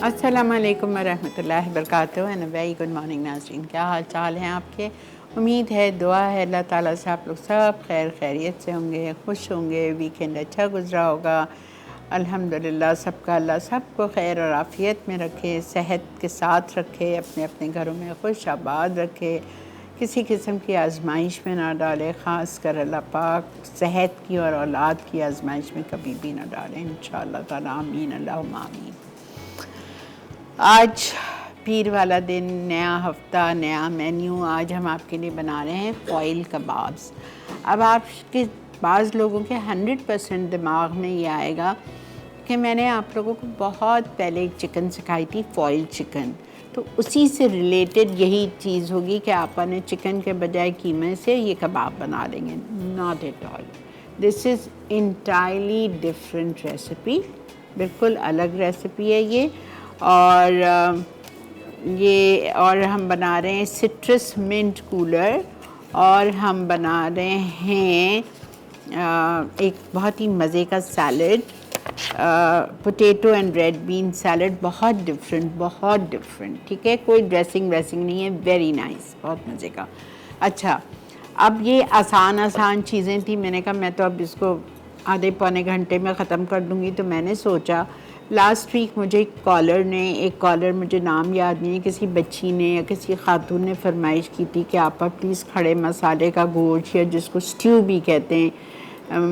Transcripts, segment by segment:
अस्सलाम वालेकुम वरहमतुल्लाहि वबरकातुहू एंड वेरी गुड मॉर्निंग नाज़रीन। क्या हाल चाल हैं आपके? उम्मीद है, दुआ है अल्लाह ताला से आप लोग सब खैर खैरियत से होंगे, खुश होंगे, वीकेंड अच्छा गुजरा होगा। अल्हम्दुलिल्लाह सबका अल्लाह सबको खैर और आफ़ियत में रखे, सेहत के साथ रखे, अपने अपने घरों में खुश आबाद रखे, किसी किस्म की आजमाइश में ना डाले। ख़ास कर अल्लाह पाक सेहत की और औलाद की आजमाइश में कभी भी ना डालें इंशाअल्लाह ताला। आमीन अल्लाहुम्मा आमीन। आज पीर वाला दिन, नया हफ़्ता, नया मेन्यू। आज हम आपके लिए बना रहे हैं फ़ॉइल कबाब्स। अब आपके बाज़ लोगों के 100% दिमाग में ये आएगा कि मैंने आप लोगों को बहुत पहले एक चिकन सिखाई थी, फ़ॉइल चिकन, तो उसी से रिलेटेड यही चीज़ होगी कि आपने चिकन के बजाय कीमे से ये कबाब बना लेंगे। Not at all, this is entirely different recipe, बिल्कुल अलग रेसिपी है ये। और हम बना रहे हैं सिट्रस मिंट कूलर, और हम बना रहे हैं एक बहुत ही मज़े का salad, potato and red been salad. बहुत डिफरेंट, ठीक है? कोई ड्रेसिंग नहीं है, वेरी नाइस, बहुत मज़े का। अच्छा, अब ये आसान चीज़ें थी। मैंने कहा मैं तो अब इसको आधे पौने घंटे में ख़त्म कर दूँगी। तो मैंने सोचा, लास्ट वीक मुझे एक कॉलर, मुझे नाम याद नहीं है, किसी बच्ची ने या किसी खातून ने फरमाइश की थी कि आप प्लीज़ खड़े मसाले का गोश्त, या जिसको स्ट्यू भी कहते हैं,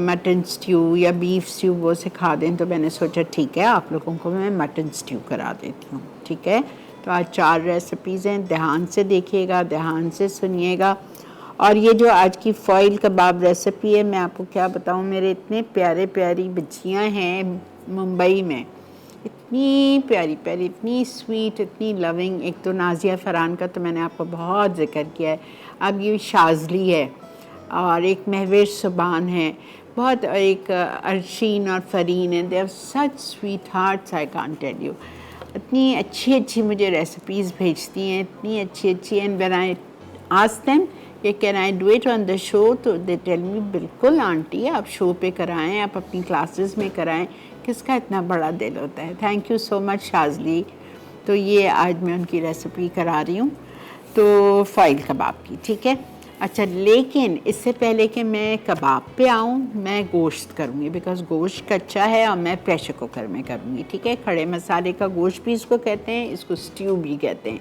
मटन स्ट्यू या बीफ स्ट्यू, वो सिखा दें। तो मैंने सोचा ठीक है, आप लोगों को मैं मटन स्ट्यू करा देती हूँ, ठीक है? तो आज 4 रेसिपीज़ हैं, ध्यान से देखिएगा, ध्यान से सुनिएगा। और ये जो आज की फ़ॉइल कबाब रेसिपी है, मैं आपको क्या बताऊँ, मेरे इतने प्यारी बच्चियाँ हैं मुंबई में, इतनी प्यारी, इतनी स्वीट, इतनी लविंग। एक तो नाज़िया फ़रहान का तो मैंने आपको बहुत ज़िक्र किया है। अब ये शाज़ली है, और एक महवेश सुबान है, बहुत, एक अरशीन और फ़रीन है। They are such sweethearts, I can't tell you. इतनी अच्छी मुझे रेसिपीज़ भेजती हैं, इतनी अच्छी। And when I ask them कि can I do it on the show, तो दे टेल मी बिल्कुल आंटी, आप शो पे कराएं, आप अपनी क्लासेस में कराएं, किसका इतना बड़ा दिल होता है। Thank you so much Shazli. तो ये आज मैं उनकी रेसिपी करा रही हूँ, तो फ़ॉइल कबाब की, ठीक है? अच्छा, लेकिन इससे पहले कि मैं कबाब पे आऊँ, मैं गोश्त करूँगी, बिकॉज़ गोश्त कच्चा है और मैं प्रेशर कुकर में करूँगी, ठीक है? खड़े मसाले का गोश्त भी इसको कहते हैं, इसको स्ट्यू भी कहते हैं।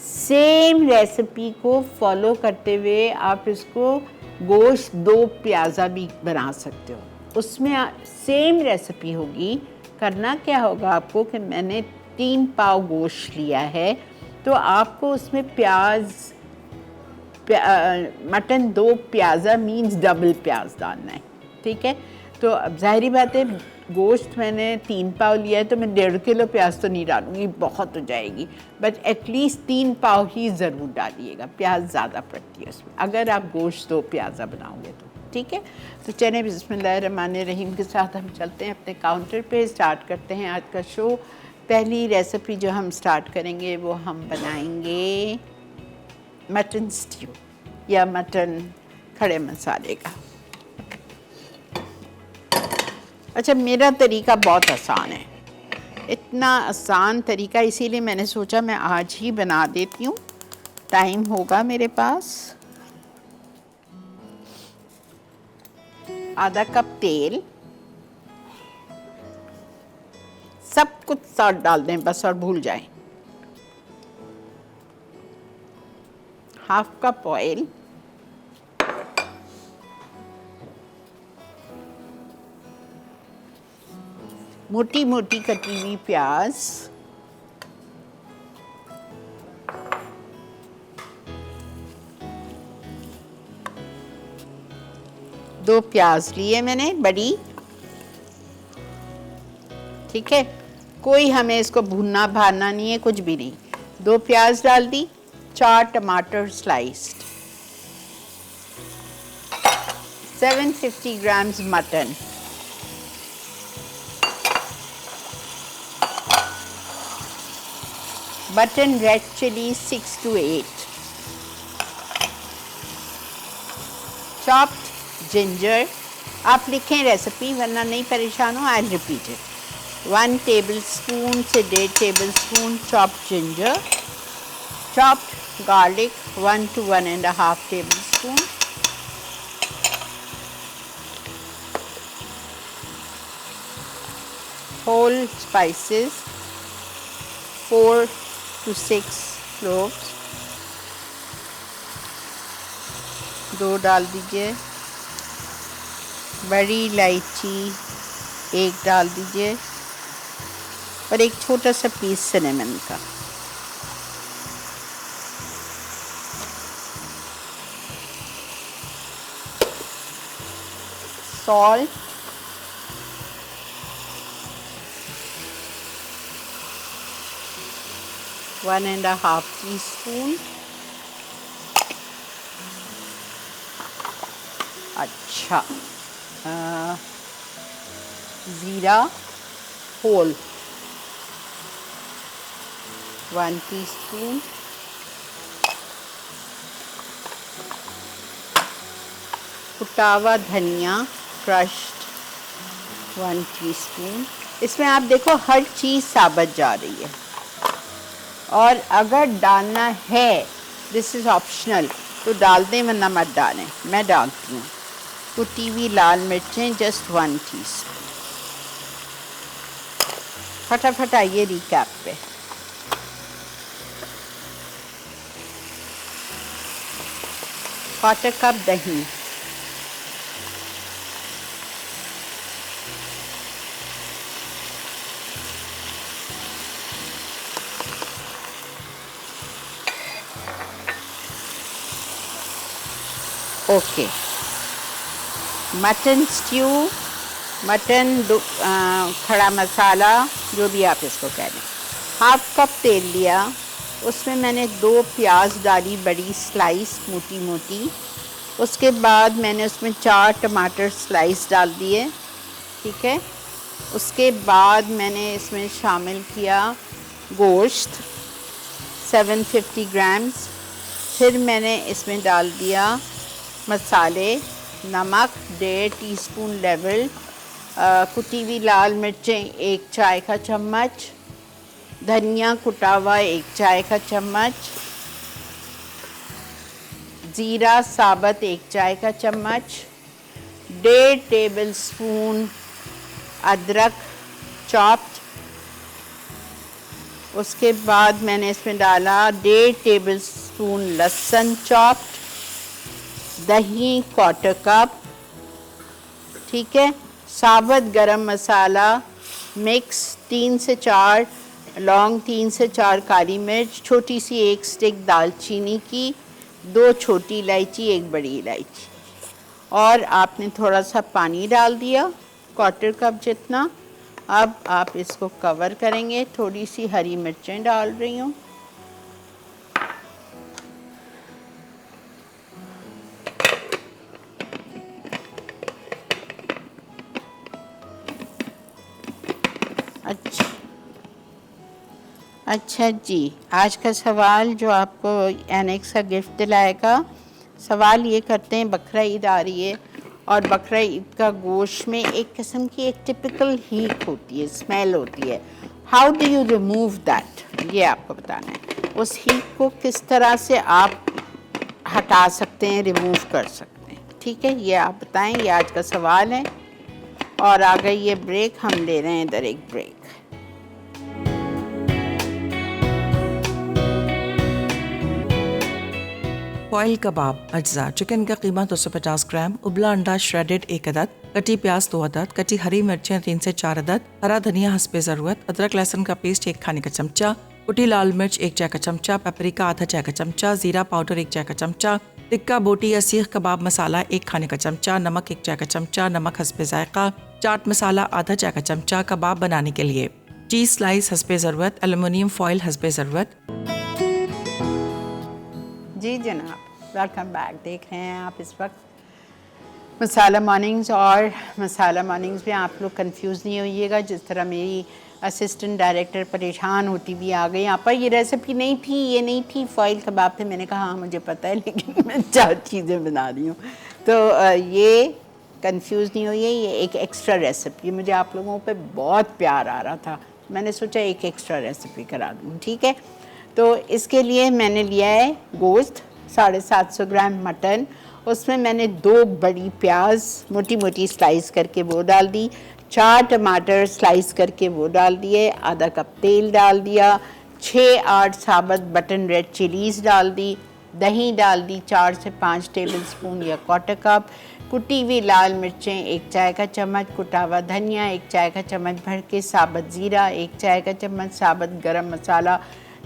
सेम रेसिपी को फॉलो करते हुए आप इसको गोश्त 2 प्याज़ा भी बना सकते हो। उसमें सेम रेसिपी होगी। करना क्या होगा आपको कि मैंने 3 पाव गोश्त लिया है, तो आपको उसमें मटन 2 प्याज़ा मीन्स डबल प्याज डालना है, ठीक है? तो अब ज़ाहिरी बात है, गोश्त मैंने 3 पाव लिया है, तो मैं 1.5 किलो प्याज तो नहीं डालूँगी, बहुत हो जाएगी। बट एटलीस्ट 3 पाव ही ज़रूर डालिएगा, प्याज ज़्यादा पड़ती है उसमें अगर आप गोश्त 2 प्याज़ा बनाओगे तो, ठीक है? तो चलिए बिस्मिल्लाहिर्रहमानिर्रहीम के साथ हम चलते हैं अपने काउंटर पे, स्टार्ट करते हैं आज का शो। पहली रेसिपी जो हम स्टार्ट करेंगे वो हम बनाएंगे मटन स्ट्यू या मटन खड़े मसाले का। अच्छा, मेरा तरीका बहुत आसान है, इतना आसान तरीका, इसीलिए मैंने सोचा मैं आज ही बना देती हूँ। टाइम होगा मेरे पास। आधा कप तेल, सब कुछ साथ डाल दें बस और भूल जाएं। हाफ कप ऑयल, मोटी कटी हुई प्याज, दो प्याज लिए मैंने बड़ी, ठीक है? कोई हमें इसको भूनना भानना नहीं है, कुछ भी नहीं। 2 प्याज डाल दी, 4 टमाटर sliced, 750 grams mutton, button red chilli 6 to 8, chopped ginger. आप लिखें रेसिपी, वरना नहीं परेशान हो, आई रिपीट इट। 1 tablespoon से 1.5 tablespoon chopped ginger, chopped garlic 1 to 1.5 tablespoon, whole spices 4 to 6 cloves, 2 डाल दीजिए, बड़ी इलायची 1 डाल दीजिए और एक छोटा सा पीस सिनेमन का। Salt, one and half tea spoon. अच्छा, ज़ीरा होल 1 टीस्पून, कुटा हुआ धनिया क्रश्ड 1 टीस्पून। इसमें आप देखो हर चीज़ साबुत जा रही है, और अगर डालना है, दिस इज़ ऑप्शनल, तो डाल दें वरना मत डालें, मैं डालती हूँ। कुटी हुई लाल मिर्चें जस्ट 1 टीस्पून। फटाफट आइए रिकैप पे। क्वार्टर कप दही, ओके। मटन स्ट्यू, मटन खड़ा मसाला, जो भी आप इसको कह लें। हाफ कप तेल लिया, उसमें मैंने 2 प्याज डाली बड़ी स्लाइस मोटी मोटी। उसके बाद मैंने उसमें 4 टमाटर स्लाइस डाल दिए, ठीक है। उसके बाद मैंने इसमें शामिल किया गोश्त 750 ग्राम्स। फिर मैंने इसमें डाल दिया मसाले, नमक 1.5 टीस्पून लेवल, कुटी हुई लाल मिर्चें 1 चाय का चम्मच, धनिया कुटा हुआ 1 चाय का चम्मच, ज़ीरा साबुत 1 चाय का चम्मच, 1.5 टेबलस्पून अदरक चॉप्ड। उसके बाद मैंने इसमें डाला 1.5 टेबलस्पून लहसुन चॉप्ड, दही क्वार्टर कप, ठीक है। साबुत गरम मसाला मिक्स 3 से 4 लौंग, 3 से 4 काली मिर्च, छोटी सी 1 स्टिक दालचीनी की, 2 छोटी इलायची 1 बड़ी इलायची, और आपने थोड़ा सा पानी डाल दिया क्वार्टर कप जितना। अब आप इसको कवर करेंगे। थोड़ी सी हरी मिर्चें डाल रही हूँ, अच्छा जी। आज का सवाल जो आपको एनेक्स का गिफ्ट दिलाएगा, सवाल ये करते हैं, बकरा ईद आ रही है और बकरा ईद का गोश्त में एक किस्म की एक टिपिकल हीट होती है, स्मेल होती है। How do you remove that, ये आपको बताना है। उस हीट को किस तरह से आप हटा सकते हैं, रिमूव कर सकते हैं, ठीक है, ये आप बताएं। ये आज का सवाल है। और आ गई ये ब्रेक, हम ले रहे हैं इधर एक ब्रेक। फॉइल कबाब अज्जा। चिकन का कीमा 250 ग्राम, उबला अंडा श्रेडेड 1 अदद, कटी प्याज 2 अदद, कटी हरी मिर्चें 3 से 4 अदद, हरा धनिया हस्बे ज़रूरत, अदरक लहसुन का पेस्ट 1 खाने का चमचा, कुटी लाल मिर्च 1 चाय का चमचा, पेपरिका आधा चाय का चमचा, ज़ीरा पाउडर 1 चाय का चमचा, टिक्का बोटी या सीख कबाब मसाला 1 खाने का चमचा, नमक 1 चाय का चमचा, नमक हस्बे जायका, चाट मसाला आधा चाय का चमचा। कबाब बनाने के लिए चीज़ स्लाइस हस्बे ज़रूरत, एल्युमिनियम फॉइल हस्बे ज़रूरत। जी जनाब, वेलकम बैक। देख रहे हैं आप इस वक्त मसाला मॉर्निंग्स, और मसाला मॉर्निंग्स में आप लोग कंफ्यूज नहीं होइएगा। जिस तरह मेरी असिस्टेंट डायरेक्टर परेशान होती भी आ गई, यहाँ पर ये रेसिपी नहीं थी, ये नहीं थी, फॉइल कबाब थे। मैंने कहा हाँ मुझे पता है, लेकिन मैं 4 चीज़ें बना रही हूँ। तो ये कंफ्यूज नहीं होइए, ये एक एक्स्ट्रा रेसिपी, मुझे आप लोगों पे बहुत प्यार आ रहा था, मैंने सोचा एक एक्स्ट्रा रेसिपी करा दूँ, ठीक है। तो इसके लिए मैंने लिया है गोश्त 750 ग्राम मटन, उसमें मैंने 2 बड़ी प्याज मोटी मोटी स्लाइस करके वो डाल दी, 4 टमाटर स्लाइस करके वो डाल दिए, आधा कप तेल डाल दिया, 6-8 साबुत बटन रेड चिलीज़ डाल दी, दही डाल दी 4 से 5 टेबलस्पून या 1/4 कप, कुटी हुई लाल मिर्चें 1 चाय का चम्मच, कुटा हुआ धनिया 1 चाय का चम्मच भर के, साबुत ज़ीरा 1 चाय का चम्मच, साबुत गरम मसाला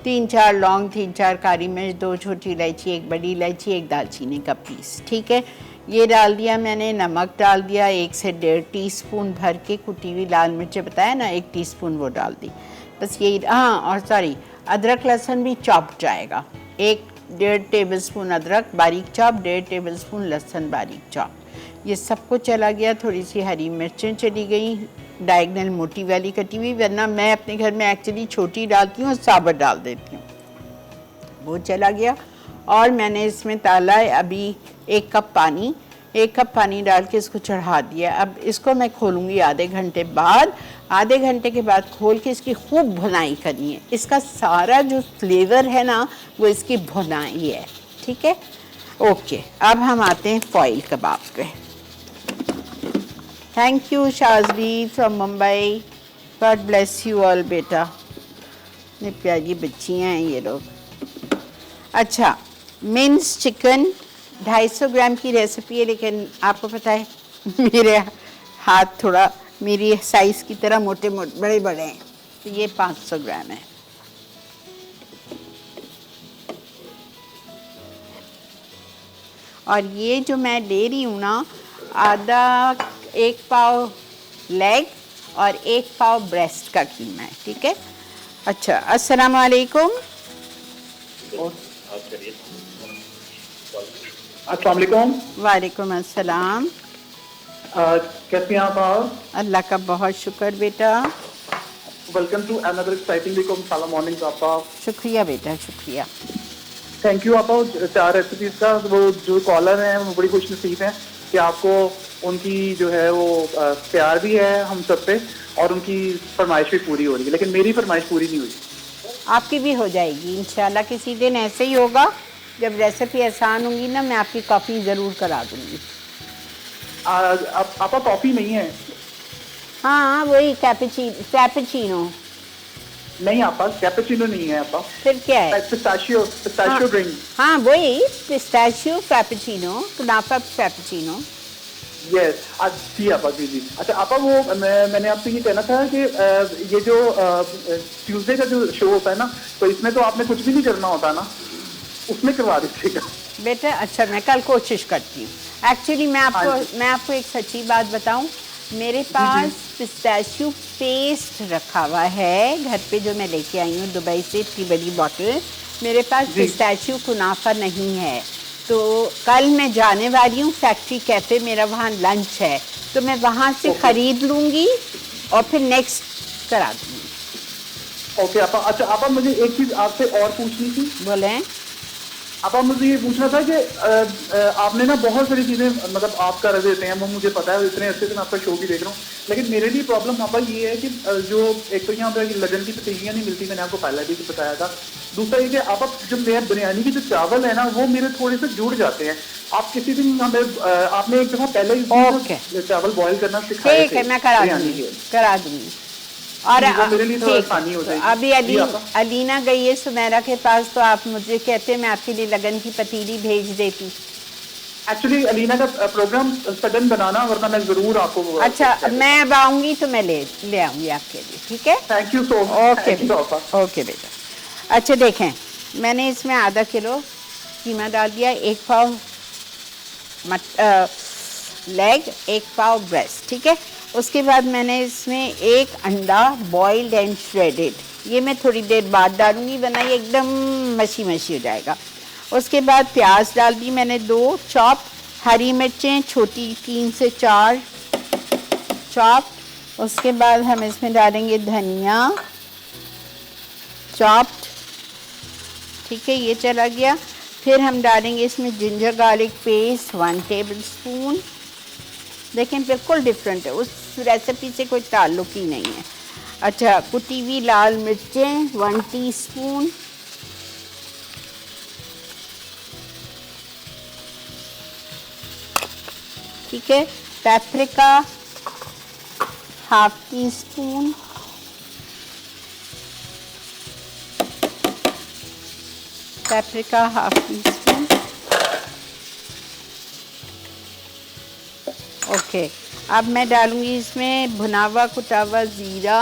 3-4 लौंग, 3-4 काली मिर्च, 2 छोटी इलायची, 1 बड़ी इलायची, 1 दालचीनी का पीस, ठीक है। ये डाल दिया मैंने, नमक डाल दिया 1 से 1.5 टीस्पून भर के, कुटी हुई लाल मिर्चें बताया ना 1 टीस्पून वो डाल दी, बस यही। हाँ और सॉरी, अदरक लहसुन भी चॉप जाएगा, 1-1.5 टेबलस्पून अदरक बारीक चॉप, 1.5 टेबलस्पून लहसुन बारीक चॉप, ये सबको चला गया। थोड़ी सी हरी मिर्चें चली गई, डायगनल मोटी वाली कटी हुई, वरना मैं अपने घर में एक्चुअली छोटी डालती हूँ और साबुत डाल देती हूँ, वो चला गया। और मैंने इसमें डाला है अभी 1 कप पानी, 1 कप पानी डाल के इसको चढ़ा दिया। अब इसको मैं खोलूँगी आधे घंटे बाद, आधे घंटे के बाद खोल के इसकी खूब भुनाई करनी है, इसका सारा जो फ्लेवर है ना वो इसकी भुनाई है, ठीक है। ओके, अब हम आते हैं फॉइल कबाब पे। Thank you Shazbi from Mumbai, God bless you all बेटा, इतनी प्यारी बच्चियाँ हैं ये लोग। अच्छा, मिन्स चिकन 250 ग्राम की रेसिपी है, लेकिन आपको पता है मेरे हाथ थोड़ा मेरी साइज़ की तरह मोटे मोटे बड़े बड़े हैं, तो ये 500 ग्राम है। और ये जो मैं ले रही हूँ ना, आधा 1 पाव लेग और 1 पाव ब्रेस्ट का कीमा है, ठीक है। अच्छा, अस्सलाम वालेकुम। अस्सलाम वालेकुम। वालेकुम अस्सलाम। कैसे हैं आप? अल्लाह का बहुत शुक्र बेटा। Welcome to another exciting week of साला मॉर्निंग आपा। शुक्रिया बेटा, शुक्रिया। थैंक यू आपा, 4 रेसिपीज का। वो जो कॉलर हैं वो बड़ी खुश नसीब हैं कि आपको उनकी जो है वो प्यार भी है हम सब पे, और उनकी फरमाइश भी पूरी हो रही है, लेकिन मेरी फरमाइश पूरी नहीं हुई। आपकी भी हो जाएगी इंशाल्लाह, किसी दिन ऐसे ही होगा जब रेसिपी आसान होगी ना, मैं आपकी कॉफ़ी ज़रूर करा दूँगी। आपा कॉफ़ी नहीं है? हाँ वही कैपेचिनो। नहीं आपा, कैपेचिनो नहीं है आपा। फिर क्या है? Pistachio drink. हाँ वही पिस्ताशियो कैपेचिनो, कुनाफा कैपेचिनो। यस, जी आपा, जी। अच्छा आपा, वो मैंने आपसे ये कहना था कि ये जो ट्यूसडे का जो शो होता है ना, तो इसमें तो आपने कुछ भी नहीं करना होता ना, उसमें करवा दीजिएगा बेटा। अच्छा, मैं कल कोशिश करती हूँ। एक्चुअली मैं आपको एक सच्ची बात बताऊँ, मेरे पास पिस्ताशियो पेस्ट रखा हुआ है घर पे, जो मैं लेके आई हूँ दुबई से, इतनी बड़ी बॉटल। मेरे पास पिस्ताशियो कुनाफा नहीं है, तो कल मैं जाने वाली हूँ फैक्ट्री कैफ़े, मेरा वहाँ लंच है, तो मैं वहाँ से ख़रीद लूँगी और फिर नेक्स्ट करा दूँगी। ओके आपा। अच्छा आपा, मुझे एक चीज़ आपसे और पूछनी थी। बोलें। आपा, मुझे ये पूछना था कि आपने ना बहुत सारी चीज़ें मतलब आप कर देते हैं, वो मुझे पता है, इतने अच्छे से मैं आपका शो भी देख रहा हूँ, लेकिन मेरे लिए प्रॉब्लम आपा ये है कि जो एक तो यहाँ पर लगन की पतीलियाँ नहीं मिलती, मैंने आपको पहले भी बताया था। दूसरा ये कि आपा, जो मेरे बिरयानी के जो चावल है ना, वो मेरे थोड़े से जुड़ जाते हैं। आप किसी दिन हमें आपने एक दफ़ा पहले चावल बॉयल करना सिखाया, ठीक है, मैं करा दूँगी। और अभी अलीना गई है सुमेरा के पास, तो आप मुझे कहते हैं मैं आपके लिए लगन की पतीली भेज देती। एक्चुअली अलीना का प्रोग्राम सडन बनाना, वरना मैं जरूर आपको। अच्छा, मैं अब आऊँगी तो मैं ले आऊँगी आपके लिए, ठीक है। Thank you so much. Okay बेटा। अच्छा देखें, मैंने इसमें आधा किलो कीमा डाल दिया, 1 पाव लेग, 1 पाव ब्रेस्ट, ठीक है। उसके बाद मैंने इसमें 1 अंडा बॉइल्ड एंड श्रेडेड, ये मैं थोड़ी देर बाद डालूंगी, वरना ये एकदम मशी मशी हो जाएगा। उसके बाद प्याज डाल दी मैंने 2 चॉप, हरी मिर्चें छोटी 3 से 4 चॉप। उसके बाद हम इसमें डालेंगे धनिया चॉप्ड, ठीक है, ये चला गया। फिर हम डालेंगे इसमें जिंजर गार्लिक पेस्ट 1 टेबलस्पून, देखें बिल्कुल डिफरेंट है, उस रेसिपी से कोई ताल्लुक ही नहीं है। अच्छा, कुटी हुई लाल मिर्चें 1 टीस्पून, ठीक है। Paprika ½ teaspoon, paprika ½ teaspoon, okay. अब मैं डालूंगी इसमें भुना हुआ कुटा हुआ ज़ीरा,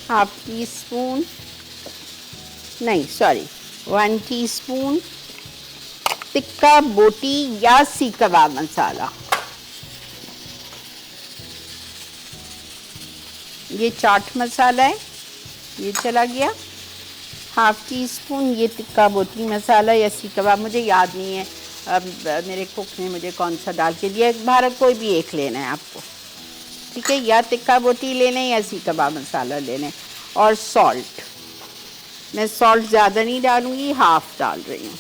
½ टीस्पून, नहीं सॉरी 1 टीस्पून टिक्का बोटी या सीख कबाब मसाला। ये चाट मसाला है, ये चला गया। ½ टीस्पून ये टिक्का बोटी मसाला या सीख कबाब, मुझे याद नहीं है अब मेरे कुक ने मुझे कौन सा डाल के दिया। भारत कोई भी एक लेना है आपको, ठीक है, या टिक्का बोटी लेना है या सीख कबाब मसाला लेना है। और सॉल्ट, मैं सॉल्ट ज़्यादा नहीं डालूंगी, ½ डाल रही हूँ।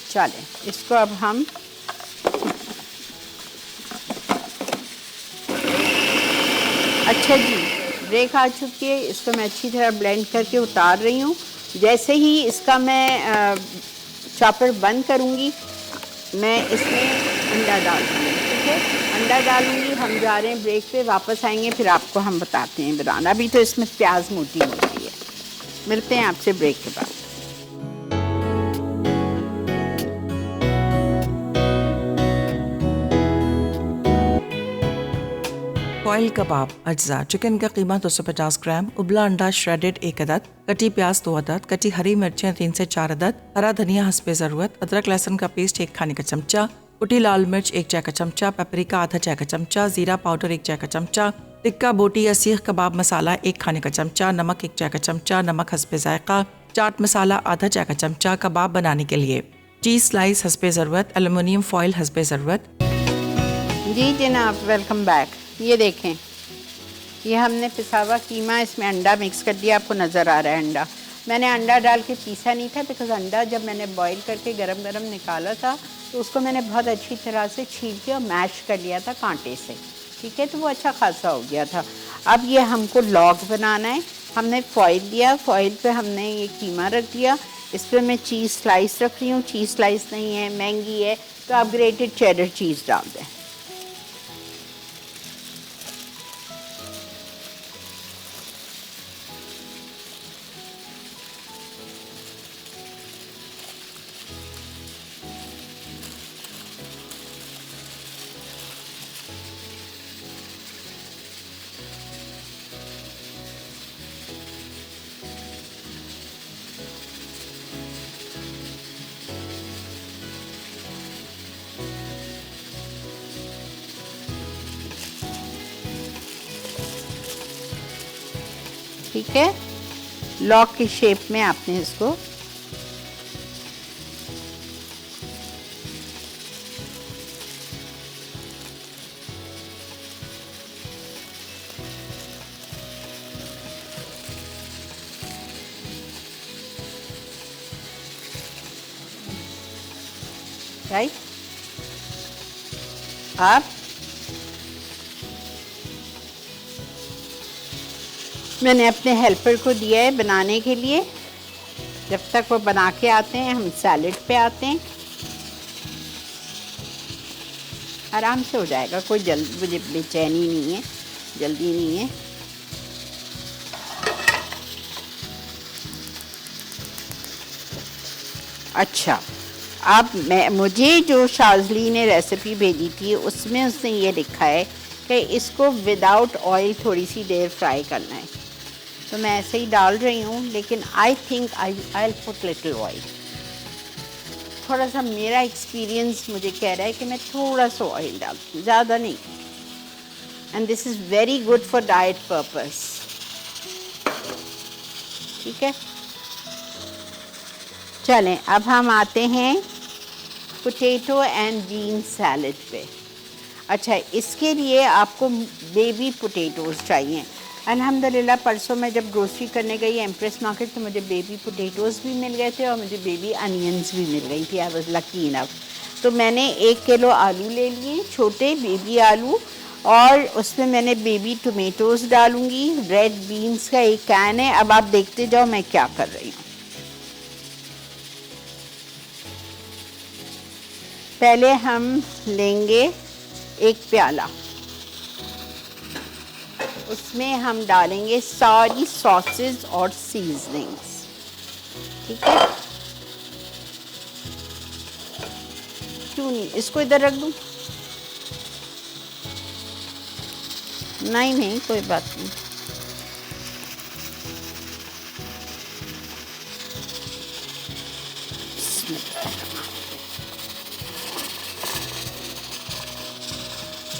चलें, इसको अब हम अच्छा जी, ब्रेक आ चुकी है, इसको मैं अच्छी तरह ब्लेंड करके उतार रही हूँ। जैसे ही इसका मैं चॉपर बंद करूँगी, मैं इसमें अंडा डाल दूँगी, ठीक है, अंडा डालूँगी। हम जा रहे हैं ब्रेक पे, वापस आएंगे फिर आपको हम बताते हैं बनाना। अभी तो इसमें प्याज मोटी होती है। मिलते हैं आपसे ब्रेक के बाद। फॉइल कबाब अज्जा। चिकन का कीमा 250 ग्राम, उबला अंडा श्रेडेड 1 अदद, कटी प्याज 2 अदद, कटी हरी मिर्चें 3 से 4 अदद, हरा धनिया हस्बे ज़रूरत, अदरक लहसुन का पेस्ट 1 खाने का चमचा, कुटी लाल मिर्च 1 चाय का चमचा, पेपरिका आधा चाय का चमचा, जीरा पाउडर 1 चाय का चमचा, टिक्का बोटी या सीख कबाब मसाला 1 खाने का चमचा, नमक 1 चाय का चमचा, नमक हस्बे जायका, चाट मसाला आधा चाय का चमचा। कबाब बनाने के लिए चीज़ स्लाइस हस्बे ज़रूरत, एल्युमिनियम फॉइल हस्बे ज़रूरत। जी जनाब, वेलकम बैक। ये देखें, ये हमने पिसा हुआ कीमा, इसमें अंडा मिक्स कर दिया, आपको नज़र आ रहा है अंडा। मैंने अंडा डाल के पीसा नहीं था, बिकॉज अंडा जब मैंने बॉईल करके गरम गरम निकाला था तो उसको मैंने बहुत अच्छी तरह से छील के और मैश कर लिया था कांटे से, ठीक है, तो वो अच्छा खासा हो गया था। अब ये हमको लॉग बनाना है। हमने फॉइल दिया, फॉइल पे हमने ये कीमा रख दिया, इस पर मैं चीज़ स्लाइस रख रही हूँ। चीज़ स्लाइस नहीं है, महंगी है, तो आप ग्रेटेड चेडर चीज़ डाल दें। ठीक है, लॉक की शेप में आपने इसको राइट। अब मैंने अपने हेल्पर को दिया है बनाने के लिए। जब तक वो बना के आते हैं हम सैलेड पे आते हैं। आराम से हो जाएगा, कोई जल्दी, मुझे बेचैनी नहीं है, जल्दी नहीं है। अच्छा, अब मुझे जो शाज़ली ने रेसिपी भेजी थी उसमें उसने ये लिखा है कि इसको विदाउट ऑयल थोड़ी सी देर फ्राई करना है, तो मैं ऐसे ही डाल रही हूँ। लेकिन I think I will put little oil. थोड़ा सा मेरा एक्सपीरियंस मुझे कह रहा है कि मैं थोड़ा सा ऑयल डालती हूँ, ज़्यादा नहीं। And this is very good for diet purpose, ठीक है। चलें, अब हम आते हैं पोटैटो एंड बीन सैलेड पे। अच्छा, इसके लिए आपको बेबी पोटैटोज़ चाहिए। अल्हम्दुलिल्लाह परसों मैं जब ग्रोसरी करने गई एम्प्रेस मार्केट तो मुझे बेबी पोटैटोज़ भी मिल गए थे और मुझे बेबी अनियंस भी मिल गई थी। I was lucky enough. तो मैंने 1 किलो आलू ले लिए, छोटे बेबी आलू, और उसमें मैंने बेबी टोमेटोज़ डालूँगी। रेड बीन्स का एक कैन है। अब आप देखते जाओ मैं क्या कर रही हूँ। पहले हम लेंगे एक प्याला, उसमें हम डालेंगे सारी सॉसेस और सीजनिंग्स। ठीक है, क्यों नहीं, इसको इधर रख दूं? नहीं नहीं कोई बात नहीं।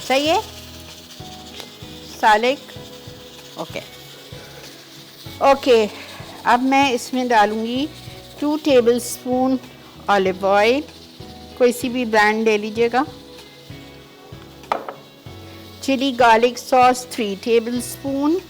सही है सालिक? Okay okay. अब मैं इसमें डालूंगी 2 टेबलस्पून ऑलिव ऑयल, कोई सी भी ब्रांड ले लीजिएगा। चिली गार्लिक सॉस 3 टेबलस्पून,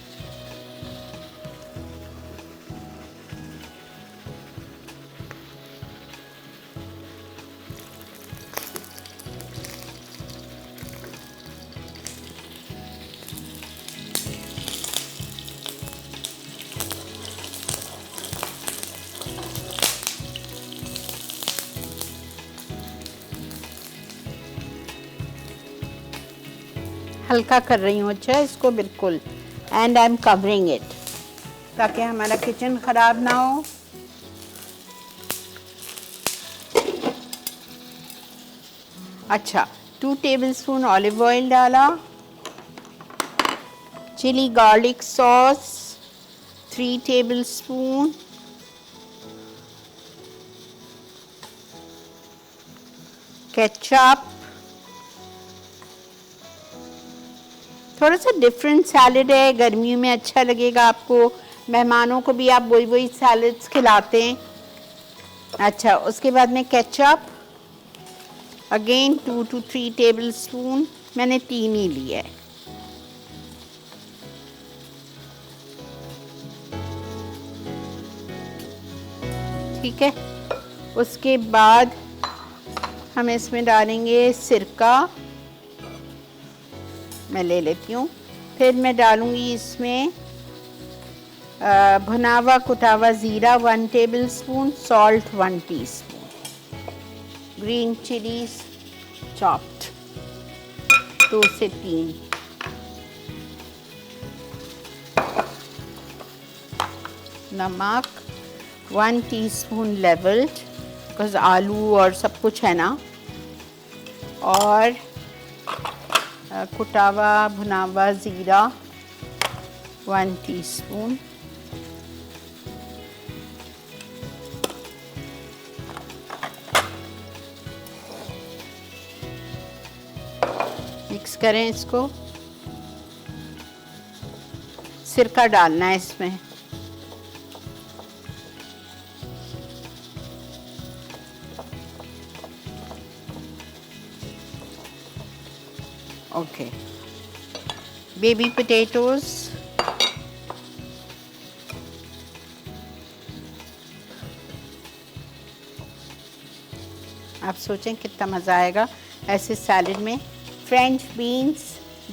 हल्का कर रही हूँ। अच्छा इसको बिल्कुल, and I am covering it ताकि हमारा किचन ख़राब ना हो। अच्छा 2 टेबलस्पून ऑलिव ऑयल डाला, chilli garlic sauce 3 tablespoon, ketchup, थोड़ा सा डिफरेंट सैलड है, गर्मियों में अच्छा लगेगा आपको, मेहमानों को भी आप वही सैलड्स खिलाते हैं। अच्छा उसके बाद में केचप अगेन 2 to 3 टेबलस्पून, मैंने 3 ही लिया है। ठीक है, उसके बाद हम इसमें डालेंगे सिरका, मैं ले लेती हूँ। फिर मैं डालूँगी इसमें भुनावा कुटावा ज़ीरा 1 tablespoon, salt 1 teaspoon, green chillies chopped 2 से 3, नमक 1 टीस्पून लेवल्ड बिकॉज आलू और सब कुछ है ना, और कुटावा भुनावा ज़ीरा 1 टीस्पून, मिक्स करें इसको। सिरका डालना है इसमें, ओके। बेबी पोटैटोज आप सोचें कितना मज़ा आएगा ऐसे सैलेड में। French beans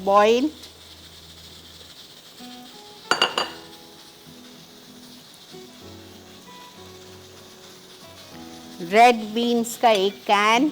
boiled, red beans का 1 कैन,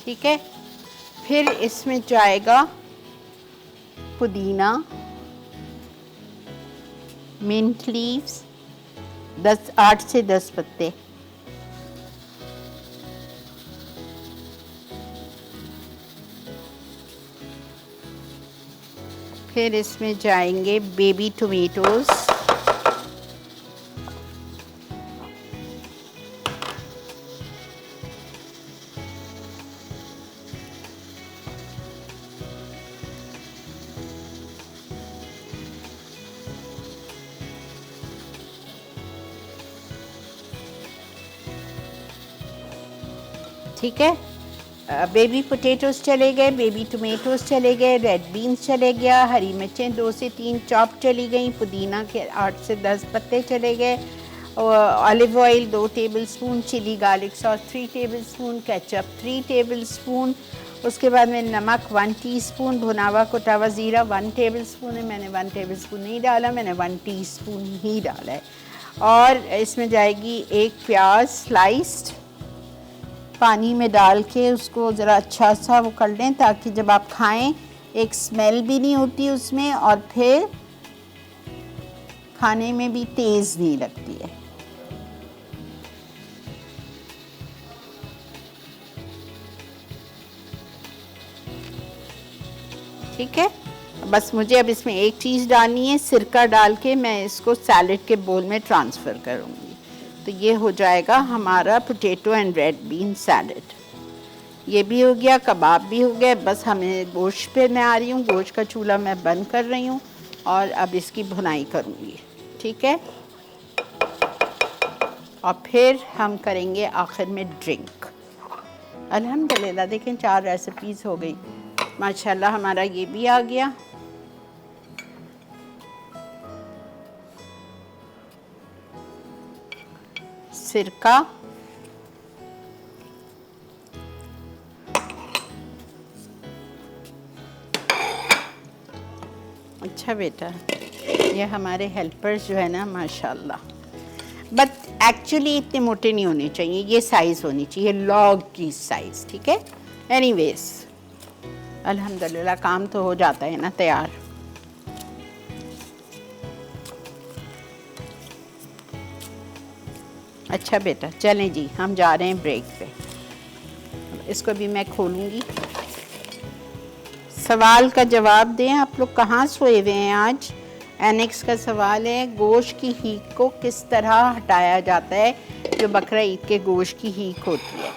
ठीक है। फिर इसमें जाएगा पुदीना, मिंट लीव्स 8 से 10 पत्ते, फिर इसमें जाएंगे बेबी टोमेटोज ठीक है। बेबी पोटैटोस चले गए, बेबी टोमेटोस चले गए, रेड बीन्स चले गया, हरी मिर्चें 2 से 3 चॉप चली गई, पुदीना के 8 से 10 पत्ते चले गए, olive oil 2 tablespoon, chilli garlic sauce 3 tablespoon, ketchup 3 tablespoon, उसके बाद में नमक 1 टीस्पून, भुना हुआ कुटा हुआ ज़ीरा 1 टेबलस्पून है, मैंने 1 टेबलस्पून नहीं डाला, मैंने 1 टीस्पून ही डाला है। और इसमें जाएगी एक प्याज स्लाइस्ड, पानी में डाल के उसको ज़रा अच्छा सा वो कर लें ताकि जब आप खाएं एक स्मेल भी नहीं होती उसमें और फिर खाने में भी तेज़ नहीं लगती है। ठीक है, बस मुझे अब इसमें एक चीज़ डालनी है, सिरका डाल के मैं इसको सैलेड के बोल में ट्रांसफ़र करूँगी। तो ये हो जाएगा हमारा potato and red bean salad. ये भी हो गया, कबाब भी हो गए, बस हमें गोश्त पे मैं आ रही हूँ, गोश्त का चूल्हा मैं बंद कर रही हूँ और अब इसकी भुनाई करूँगी। ठीक है, और फिर हम करेंगे आखिर में ड्रिंक। अल्हम्दुलिल्लाह देखें 4 रेसिपीज़ हो गई माशाल्लाह। हमारा ये भी आ गया। सिरका, अच्छा बेटा, ये हमारे हेल्पर्स जो है ना माशाल्लाह, बट एक्चुअली इतने मोटे नहीं होने चाहिए, ये साइज़ होनी चाहिए लॉग की साइज़। ठीक है, एनीवेज अल्हम्दुलिल्लाह काम तो हो जाता है ना तैयार। अच्छा बेटा, चलें जी, हम जा रहे हैं ब्रेक पे। इसको भी मैं खोलूँगी। सवाल का जवाब दें, आप लोग कहाँ सोए हुए हैं आज? एनेक्स का सवाल है, गोश्त की हीक को किस तरह हटाया जाता है जो बकरा ईद के गोश्त की हीक होती है?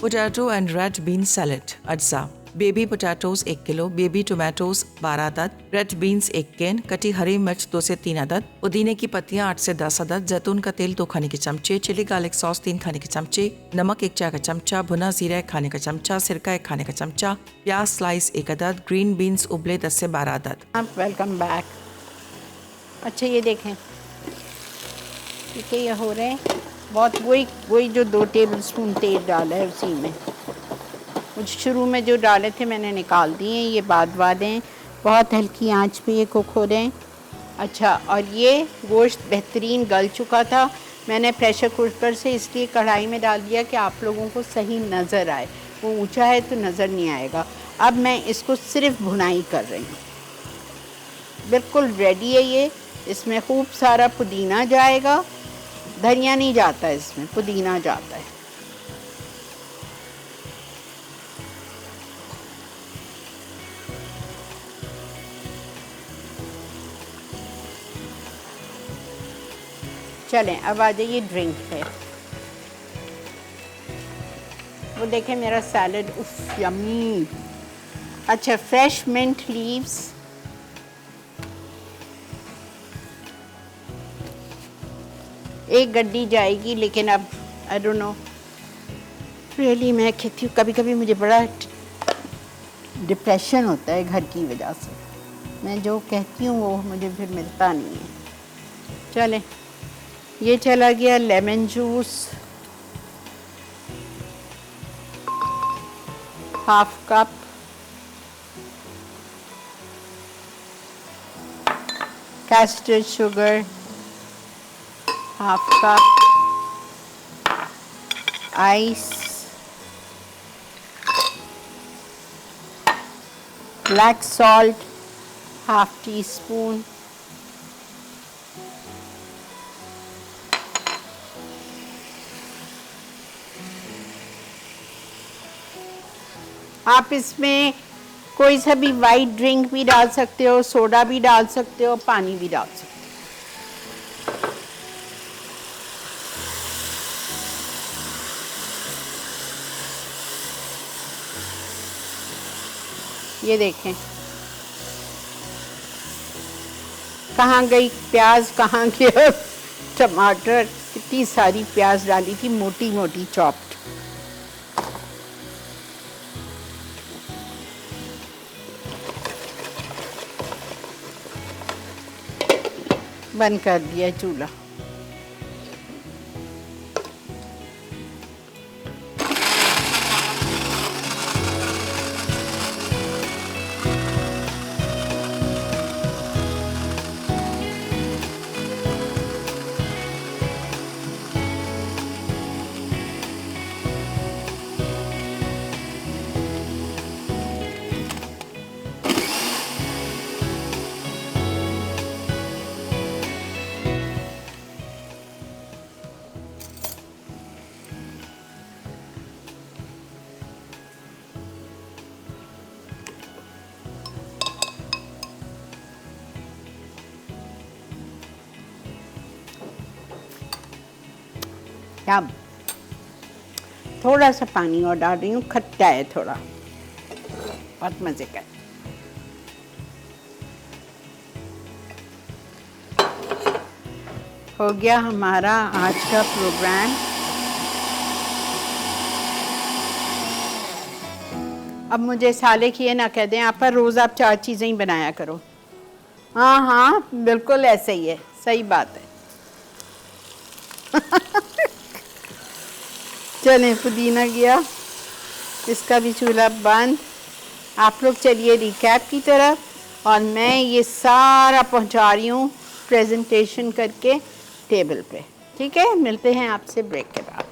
Potato and red bean salad अज्जा। बेबी पोटैटोज 1 किलो, बेबी टोमेटोज 12 अदद, रेड बीन्स 1 कैन, कटी हरी मिर्च 2 से 3 अदद, पुदीने की पत्तियां 8 से 10 अदद, जैतून का तेल 2 खाने के चमचे, चिली गार्लिक सॉस 3 खाने के चमचे, नमक 1 चाय का चमचा, भुना जीरा 1 खाने का चमचा, सिरका 1 खाने का चमचा, प्याज स्लाइस 1 अदद, ग्रीन बीन्स उबले 10 से 12 अदद। आप वेलकम बैक। अच्छा ये देखें, ठीक है, ये हो रहे हैं बहुत, वही जो 2 टेबलस्पून तेल डाला है उसी में, कुछ शुरू में जो डाले थे मैंने निकाल दिए, ये बाद वाले हैं, बहुत हल्की आंच पे ये कुक हो रहे हैं। अच्छा, और ये गोश्त बेहतरीन गल चुका था, मैंने प्रेशर कुकर से इसलिए कढ़ाई में डाल दिया कि आप लोगों को सही नज़र आए, वो ऊंचा है तो नज़र नहीं आएगा। अब मैं इसको सिर्फ भुनाई कर रही हूँ, बिल्कुल रेडी है ये। इसमें खूब सारा पुदीना जाएगा, धनिया नहीं जाता इसमें, पुदीना जाता है। चलें अब आ जाइए ड्रिंक पे। वो देखें मेरा सैलड, उफ यम्मी। अच्छा, फ्रेश मिंट लीव्स, एक गड्डी जाएगी, लेकिन अब आई डोंट नो रियली, मैं कहती हूँ कभी कभी मुझे बड़ा डिप्रेशन होता है घर की वजह से, मैं जो कहती हूँ वो मुझे फिर मिलता नहीं है। चलें, ये चला गया lemon juice, half cup, castor sugar half cup, ice, black salt half tea spoon, आप इसमें कोई सा भी वाइट ड्रिंक भी डाल सकते हो, सोडा भी डाल सकते हो, पानी भी डाल सकते हो। ये देखें कहाँ गई प्याज, कहाँ गया टमाटर। कितनी सारी प्याज डाली थी, मोटी मोटी चॉप्ड। बंद कर दिया चूल्हा। अब थोड़ा सा पानी और डाल रही हूँ, खट्टा है थोड़ा, बहुत मज़े का। हो गया हमारा आज का प्रोग्राम। अब मुझे साले की ये ना कह दें आप पर रोज़ आप 4 चीज़ें ही बनाया करो। हाँ हाँ बिल्कुल ऐसे ही है, सही बात है। चलें, पुदीना गया, इसका भी चूल्हा बंद। आप लोग चलिए रिकैप की तरफ, और मैं ये सारा पहुंचा रही हूँ प्रेजेंटेशन करके टेबल पे। ठीक है, मिलते हैं आपसे ब्रेक के बाद।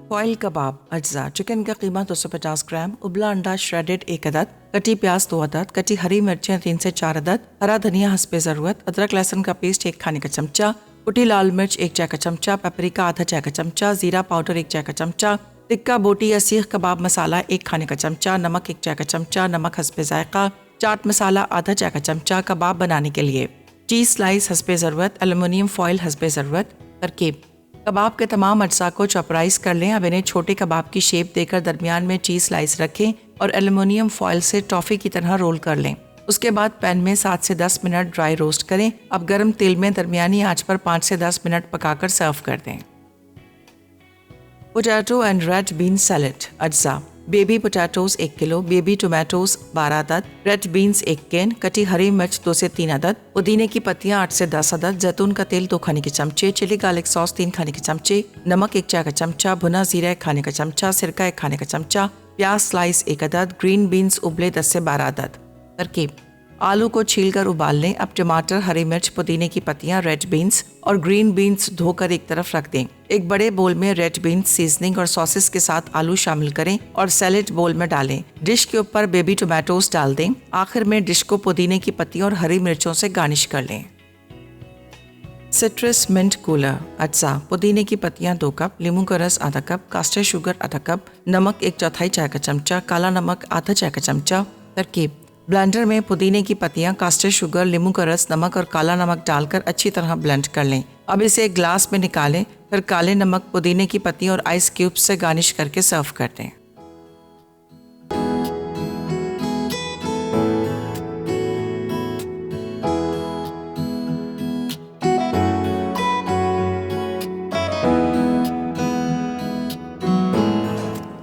फॉइल कबाब अज्जा। चिकन का कीमा 250 ग्राम, उबला अंडा श्रेडेड 1 अदद, कटी प्याज 2 अदद, कटी हरी मिर्चें 3 से 4 अदद, हरा धनिया हस्बे ज़रूरत, अदरक लहसुन का पेस्ट 1 खाने का चमचा, कुटी लाल मिर्च 1 चाय का चमचा, पेपरिका आधा चाय का चमचा, जीरा पाउडर 1 चाय का चमचा, टिक्का बोटी या सीख कबाब मसाला 1 खाने का चमचा, नमक 1 चाय का चमचा, नमक हस्बे जायका, चाट मसाला आधा चाय का चमचा। कबाब बनाने के लिए चीज़ स्लाइस हस्बे ज़रूरत, एल्युमिनियम फॉइल हस्बे ज़रूरत। तरकीब: कबाब के तमाम अज्जा को चॉपराइज कर लें। अब इन्हें छोटे कबाब की शेप देकर दरमियान में चीज़ स्लाइस रखें और एल्युमिनियम फॉइल से टॉफ़ी की तरह रोल कर लें। उसके बाद पैन में 7 से 10 मिनट ड्राई रोस्ट करें। अब गर्म तेल में दरमियानी आंच पर 5 से 10 मिनट पकाकर सर्व कर दें। Potato and red bean salad अज्जा: बेबी पोटैटोज 1 किलो, बेबी टोमेटोज 12 अदद, रेड बीन्स 1 कैन, कटी हरी मिर्च 2 से 3 अदद, पुदीने की पत्तियां 8 से 10 अदद, जैतून का तेल 2 खाने के चमचे, चिली गार्लिक सॉस 3 खाने के चमचे, नमक 1 चाय का चमचा, भुना जीरा 1 खाने का चमचा, सिरका 1 खाने का चमचा, प्याज स्लाइस 1 अदद, ग्रीन बीन्स उबले 10 से 12 अदद। तरकीब: आलू को छीलकर उबाल लें। अब टमाटर, हरी मिर्च, पुदीने की पत्तियां, रेड बीन्स और ग्रीन बीन्स धोकर एक तरफ रख दें। एक बड़े बोल में रेड बीन्स सीजनिंग और सॉसेस के साथ आलू शामिल करें और सैलेड बोल में डालें। डिश के ऊपर बेबी टोमेटोज डाल दें। आखिर में डिश को पुदीने की पत्तियों और हरी मिर्चों से गार्निश कर लें। सिट्रस मिंट कूलर अज्जा: पुदीने की पत्तियां 2 कप, नींबू का रस आधा कप, कास्टर शुगर आधा कप, नमक 1/4 चाय का चमचा, काला नमक आधा चाय का चमचा। तरकीब: ब्लेंडर में पुदीने की पत्तियां, कास्टर शुगर, नींबू का रस, नमक और काला नमक डालकर अच्छी तरह ब्लेंड कर लें। अब इसे एक ग्लास में निकालें। फिर काले नमक, पुदीने की पत्तियां और आइस क्यूब्स से गार्निश करके सर्व कर दें।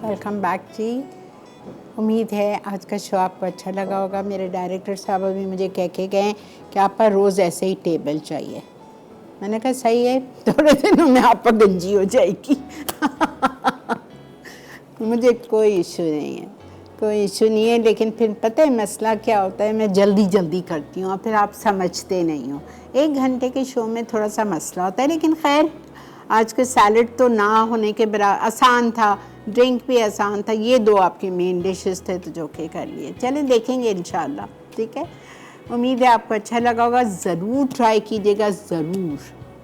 वेलकम बैक जी। उम्मीद है आज का शो आपको अच्छा लगा होगा। मेरे डायरेक्टर साहब अभी मुझे कह के गए कि आप पर रोज़ ऐसे ही टेबल चाहिए। मैंने कहा सही है, थोड़े दिनों में आप पर गंजी हो जाएगी। मुझे कोई इशू नहीं है, कोई इशू नहीं है। लेकिन फिर पता है मसला क्या होता है, मैं जल्दी जल्दी करती हूँ और फिर आप समझते नहीं हो। 1 घंटे के शो में थोड़ा सा मसला होता है, लेकिन खैर आज का सैलड तो ना होने के बराबर आसान था, ड्रिंक भी आसान था। ये 2 आपके मेन डिशेस थे तो जो के कर लिए। चलें देखेंगे इंशाल्लाह, ठीक है। उम्मीद है आपको अच्छा लगा होगा। ज़रूर ट्राई कीजिएगा, ज़रूर।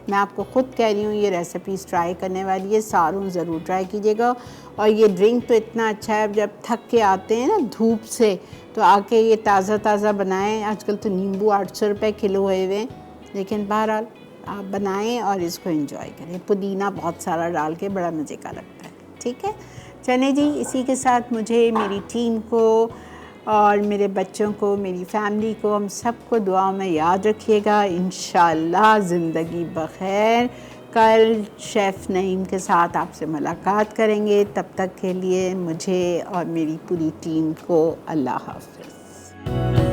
मैं आपको ख़ुद कह रही हूँ ये रेसिपीज़ ट्राई करने वाली है, सारों ज़रूर ट्राई कीजिएगा। और ये ड्रिंक तो इतना अच्छा है, जब थक के आते हैं ना धूप से तो आके ये ताज़ा ताज़ा बनाएं। आजकल तो नींबू 800 रुपये किलो हुए हुए, लेकिन बहरहाल आप बनाएं और इसको एंजॉय करें। पुदीना बहुत सारा डाल के बड़ा मज़े का लगता है। ठीक है। चलें जी, इसी के साथ मुझे, मेरी टीम को और मेरे बच्चों को, मेरी फैमिली को, हम सबको दुआओं में याद रखिएगा। इंशाअल्लाह ज़िंदगी बख़ैर। कल शेफ़ नईम के साथ आपसे मुलाकात करेंगे। तब तक के लिए मुझे और मेरी पूरी टीम को अल्लाह हाफ़िज़।